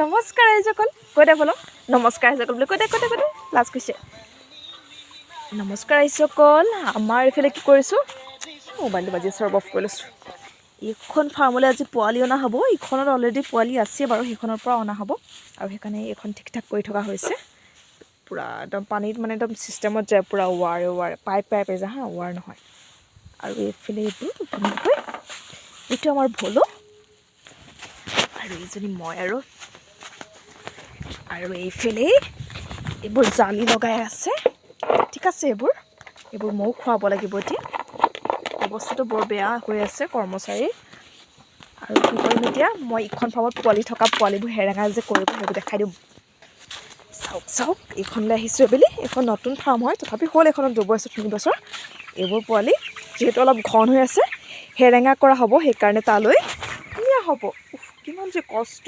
নমস্কাৰ আইসকল কৈ দে বলক নমস্কাৰ আইসকল বুলি কৈ দে লাজ কৈছে নমস্কাৰ আইসকল আমাৰ এইফালে কি কৰিছোঁ মোবাইলটো বাজি চৰ্ব অফ কৰি লৈছোঁ এইখন ফাৰ্মলৈ আজি পোৱালি অনা হ'ব ইখনত অলৰেডি পোৱালি আছে বাৰু সেইখনৰ পৰা অনা হ'ব আৰু সেইকাৰণে এইখন ঠিক ঠাক কৰি থকা হৈছে পূৰা একদম পানীত মানে একদম ছিষ্টেমত যায় পূৰা ৱাৰে পাইপে যায় হা ৱাৰ নহয় আৰু এইফালে এইবোৰ ধুনীয়াকৈ এইটো আমাৰ ভলো আৰু এইজনী মই আৰু এইফালে এইবোৰ জালি লগাই আছে ঠিক আছে এইবোৰ ময়ো খুৱাব লাগিব এতিয়া অৱস্থাটো বৰ বেয়া হৈ আছে কৰ্মচাৰী আৰু কি কৰিম এতিয়া মই ইখন ফাৰ্মত পোৱালি থকা পোৱালিবোৰ হেৰেঙা যে কৰিব সেইবোৰ দেখাই দিওঁ চাওক এইখনলৈ আহিছোঁ বুলি এইখন নতুন ফাৰ্ম হয় তথাপি হ'ল এইখনত 2 বছৰ 3 বছৰ এইবোৰ পোৱালি যিহেতু অলপ ঘন হৈ আছে হেৰেঙা কৰা হ'ব সেইকাৰণে তালৈ ধুনীয়া হ'ব কিমান যে কষ্ট